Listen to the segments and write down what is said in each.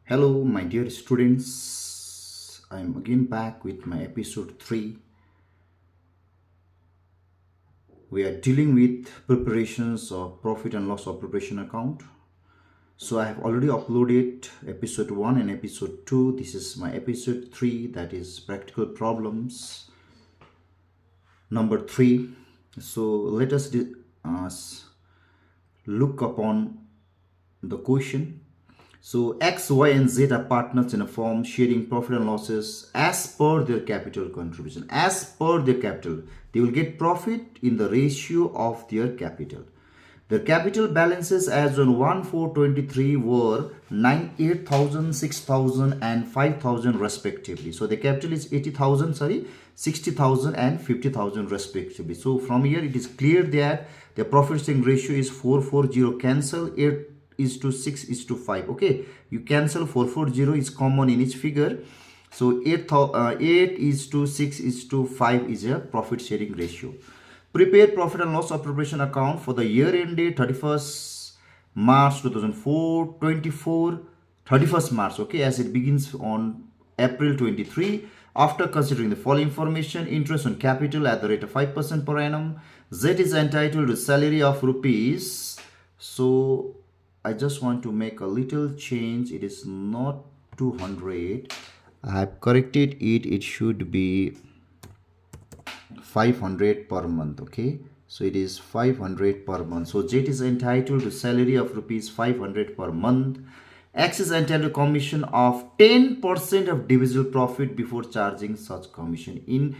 Hello, my dear students. I'm again back with my episode 3. We are dealing with preparations of profit and loss of preparation account. So I have already uploaded episode 1 and episode 2. This is my episode 3, that is practical problems number 3. So let us look upon the question. So X, Y, and Z are partners in a firm sharing profit and losses as per their capital contribution. As per their capital, they will get profit in the ratio of their capital. Their capital balances as on 1/4/23 were 8,000, 6,000, and 5,000 respectively. So the capital is 80,000, 60,000 and 50,000 respectively. So from here it is clear that the profit sharing ratio is 440, cancel 8 is to 6 is to 5. Okay, you cancel 440 is common in each figure. So 8 is to 6 is to 5 is a profit sharing ratio. Prepare profit and loss of preparation account for the year ended 31st March 2004, 24, 31st March, okay, as it begins on April 23. After considering the following information: interest on capital at the rate of 5% per annum. Z is entitled to salary of rupees. So I just want to make a little change. It is not 200. I have corrected it. It should be 500 per month. Okay, so it is 500 per month. So J is entitled to salary of rupees 500 per month. X is entitled to commission of 10% of divisible profit before charging such commission. In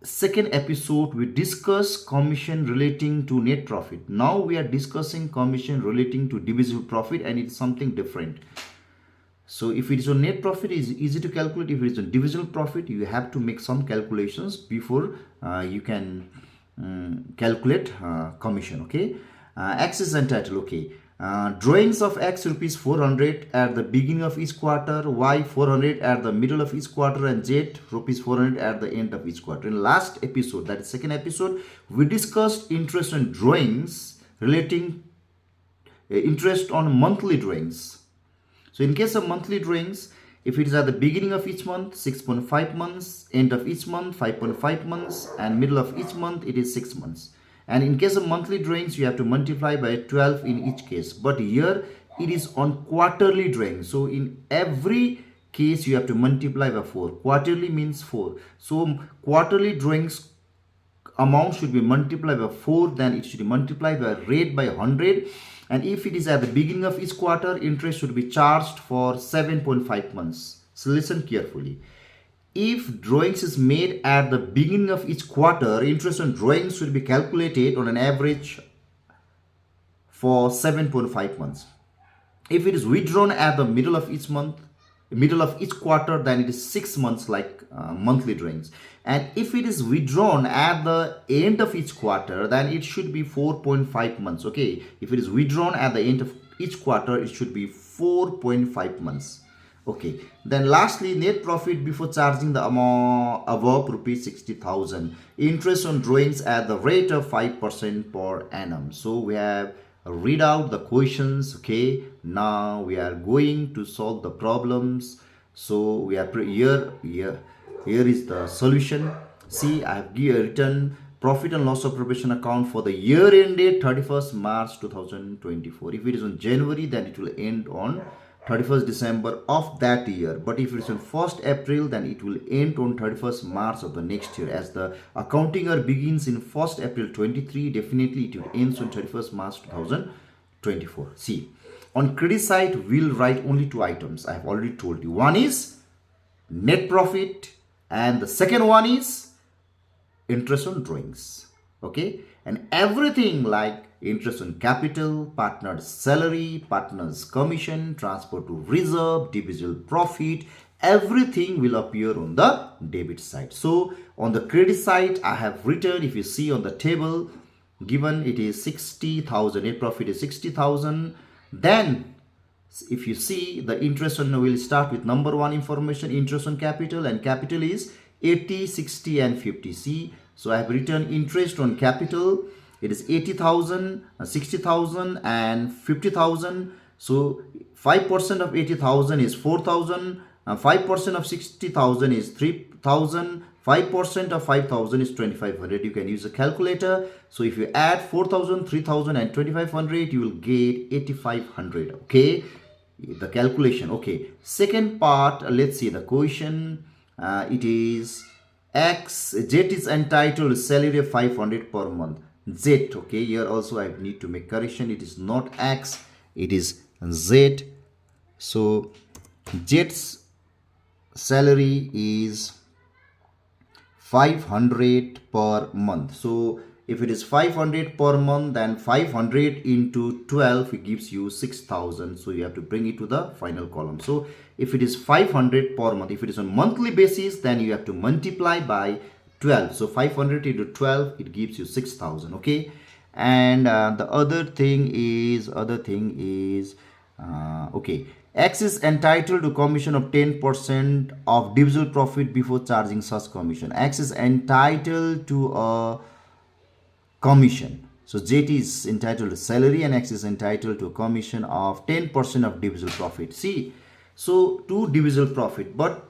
second episode we discussed commission relating to net profit. Now we are discussing commission relating to divisible profit, and it's something different. So if it is on net profit, it is easy to calculate. If it is on divisible profit, you have to make some calculations before you can calculate commission. Okay, X is entitled. Okay, drawings of X rupees 400 at the beginning of each quarter, Y 400 at the middle of each quarter, and Z rupees 400 at the end of each quarter. In last episode, that is second episode, we discussed interest on drawings relating interest on monthly drawings. So in case of monthly drawings, if it is at the beginning of each month, 6.5 months, end of each month, 5.5 months, and middle of each month, it is 6 months. And in case of monthly drawings, you have to multiply by 12 in each case. But here it is on quarterly drawings. So in every case, you have to multiply by 4. Quarterly means 4. So quarterly drawings amount should be multiplied by 4. Then it should be multiplied by rate by 100. And if it is at the beginning of each quarter, interest should be charged for 7.5 months. So listen carefully. If drawings is made at the beginning of each quarter, interest on drawings should be calculated on an average for 7.5 months. If it is withdrawn at the middle of each month, middle of each quarter, then it is 6 months, like monthly drawings. And if it is withdrawn at the end of each quarter, then it should be 4.5 months. Okay, if it is withdrawn at the end of each quarter, it should be 4.5 months. Okay, then lastly, net profit before charging the amount above rupees 60,000. Interest on drawings at the rate of 5% per annum. So we have read out the questions. Okay, now we are going to solve the problems. So we are here is the solution. See, I have written profit and loss of preparation account for the year ended 31st March 2024. If it is on January, then it will end on 31st December of that year. But if it is on 1st April, then it will end on 31st March of the next year. As the accounting year begins in 1st April 23, definitely it will end on 31st March 2024. See, on credit side, we'll write only 2 items. I have already told you. One is net profit, and the second one is interest on drawings. Okay, and everything like interest on capital, partner's salary, partner's commission, transfer to reserve, divisible profit, everything will appear on the debit side. So on the credit side, I have written, if you see on the table given, it is 60,000. Net profit is 60,000. Then if you see, the interest on, will start with number 1 information, interest on capital, and capital is 80, 60, and 50. See, so I have written interest on capital. It is 80,000, 60,000, and 50,000. So 5% of 80,000 is 4,000. 5% of 60,000 is 3,000. 5% of 5,000 is 2,500. You can use a calculator. So if you add 4,000, 3,000 and 2,500, you will get 8,500. Okay, the calculation. Okay, second part, let's see the question. It is Z is entitled to salary of 500 per month. Z, okay, here also I need to make correction. It is not X, it is Z. So Z's salary is 500 per month. So if it is 500 per month, then 500 into 12, it gives you 6,000. So you have to bring it to the final column. So if it is 500 per month, if it is on monthly basis, then you have to multiply by 12. So 500 into 12, it gives you 6,000. Okay. And the other thing is, okay, X is entitled to commission of 10% of divisible profit before charging such commission. X is entitled to a commission. So Z is entitled to salary and X is entitled to a commission of 10% of divisible profit. See, so to divisible profit, but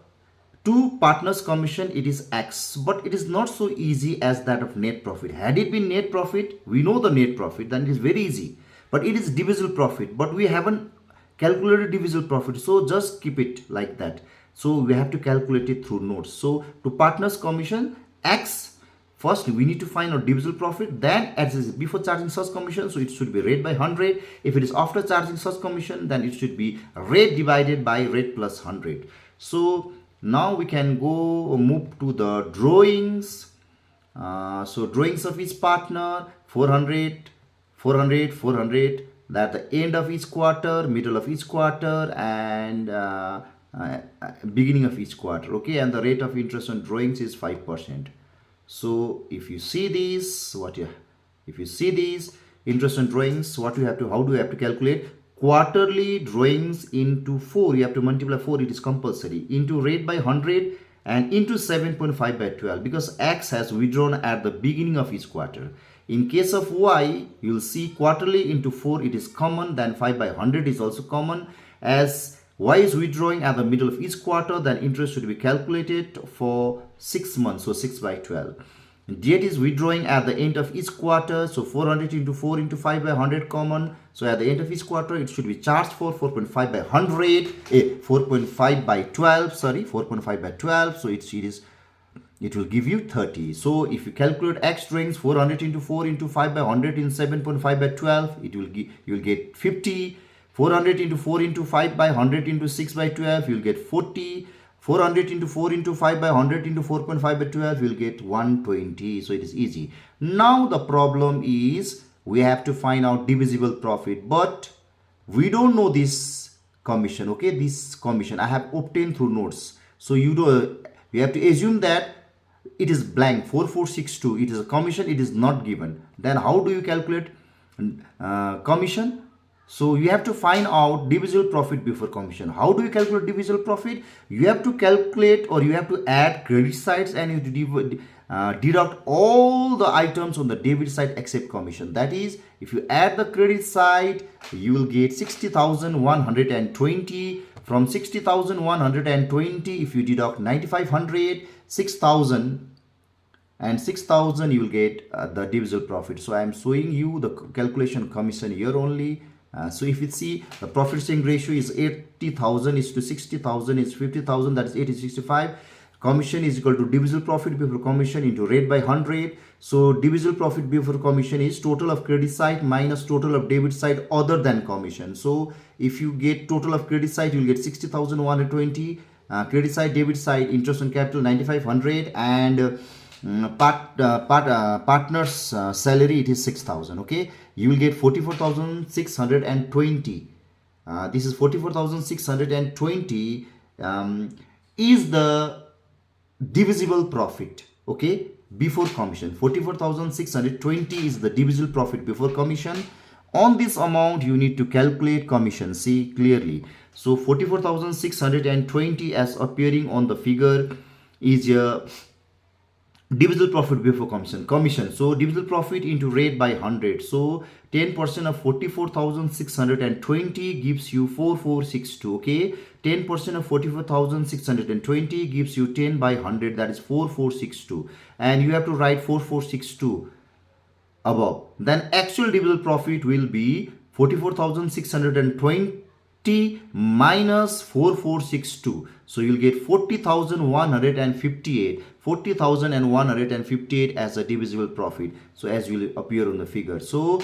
to partners commission it is X, but it is not so easy as that of net profit. Had it been net profit, we know the net profit, then it is very easy. But it is divisible profit, but we haven't calculated divisible profit, so just keep it like that. So we have to calculate it through notes. So to partners commission X, first we need to find out divisible profit, then as is before charging such commission, so it should be rate by 100. If it is after charging such commission, then it should be rate divided by rate plus 100. So now we can go move to the drawings. So drawings of each partner, 400, 400, 400, that the end of each quarter, middle of each quarter, and beginning of each quarter. Okay, and the rate of interest on drawings is 5%. So if you see these, if you see these interest on drawings, how do you have to calculate? Quarterly drawings into 4, you have to multiply 4, it is compulsory, into rate by 100 and into 7.5 by 12, because X has withdrawn at the beginning of each quarter. In case of Y, you will see quarterly into 4, it is common, then 5 by 100 is also common. As Y is withdrawing at the middle of each quarter, then interest should be calculated for 6 months, so 6 by 12. Date is withdrawing at the end of each quarter, so 400 into 4 into 5 by 100 common. So at the end of each quarter, it should be charged for 4.5 by 100, 4.5 by 12, sorry, 4.5 by 12. So it will give you 30. So if you calculate X drawings, 400 into 4 into 5 by 100 in 7.5 by 12, it will give, you will get 50. 400 into 4 into 5 by 100 into 6 by 12, you will get 40. 400 into 4 into 5 by 100 into 4.5 by 12, you will get 120. So it is easy. Now the problem is we have to find out divisible profit, but we don't know this commission. Okay, this commission I have obtained through notes. So you have to assume that it is blank, 4462. It is a commission, it is not given. Then how do you calculate commission? So you have to find out divisible profit before commission. How do you calculate divisible profit? You have to calculate, or you have to add credit sides, and you have to deduct all the items on the debit side except commission. That is, if you add the credit side, you will get 60,120. From 60,120, if you deduct 9,500, 6,000 and 6,000, you will get the divisible profit. So I am showing you the calculation commission here only. So if you see, the profit sharing ratio is 80,000 is to 60,000 is 50,000, that is 80/65. Commission is equal to divisible profit before commission into rate by 100. So divisible profit before commission is total of credit side minus total of debit side other than commission. So if you get total of credit side, you will get 60,120. Credit side, debit side, interest on capital 9,500, and partner's salary, it is 6,000. Okay, you will get 44,620. This is 44,620 is the divisible profit, okay, before commission. 44,620 is the divisible profit before commission. On this amount you need to calculate commission. See clearly. So 44,620 as appearing on the figure is divisible profit before commission. So divisible profit into rate by 100. So 10% of 44,620 gives you 4462. Okay, 10% of 44,620 gives you 10 by 100, that is 4462, and you have to write 4462 above. Then actual divisible profit will be 44,620 minus 4462. So you'll get 40,158. 40,158 as a divisible profit. So as will appear on the figure. So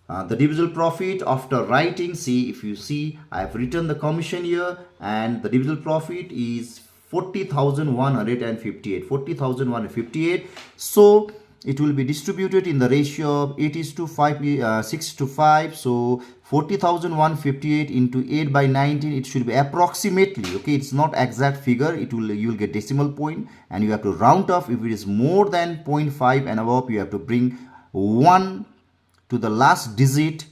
the divisible profit after writing, see, if you see, I have written the commission here, and the divisible profit is 40,158. 40,158. So it will be distributed in the ratio of 6 to 5. So 40,158 into 8 by 19, it should be approximately, okay, it's not exact figure, you will get decimal point, and you have to round off. If it is more than 0.5 and above, you have to bring 1 to the last digit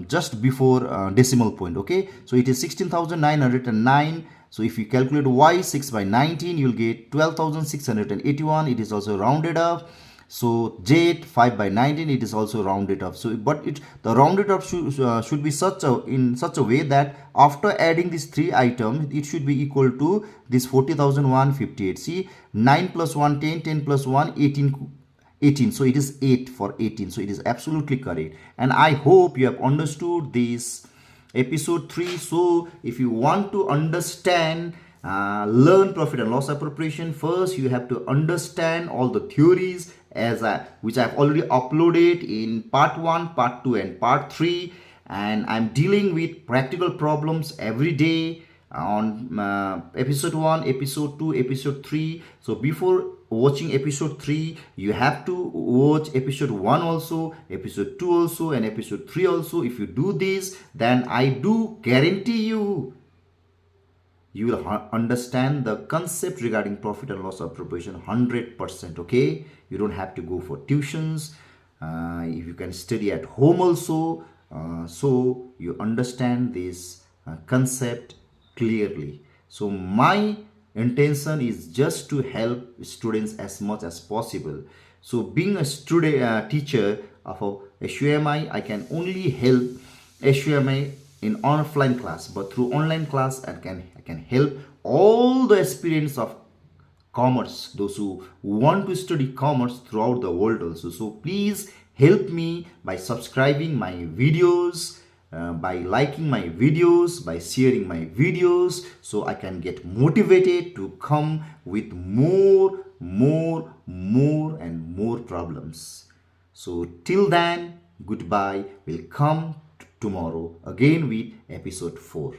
just before decimal point. Okay, so it is 16,909. So if you calculate y 6 by 19, you'll get 12,681. It is also rounded up. So j 5 by 19, it is also rounded up. So but the rounded up should be in such a way that after adding these three items, it should be equal to this 40,158. See, 9 plus 1 10, 10 plus 1 18. So it is 8 for 18. So it is absolutely correct, and I hope you have understood this episode 3. So if you want to understand, learn profit and loss appropriation, first you have to understand all the theories which I have already uploaded in part 1, part 2 and part 3, and I'm dealing with practical problems every day on episode 1, episode 2, episode 3. So before watching episode 3, you have to watch episode 1 also, episode 2 also, and episode 3 also. If you do this, then I do guarantee you will understand the concept regarding profit and loss appropriation 100%. Okay, you don't have to go for tuitions. If you can study at home also, so you understand this concept clearly. So my intention is just to help students as much as possible. So being a student teacher of a SUMI, I can only help SUMI in offline class, but through online class I can help all the aspirants of commerce, those who want to study commerce throughout the world also. So please help me by subscribing my videos, by liking my videos, by sharing my videos, so I can get motivated to come with more and more problems. So till then, goodbye. We'll come tomorrow again with episode 4.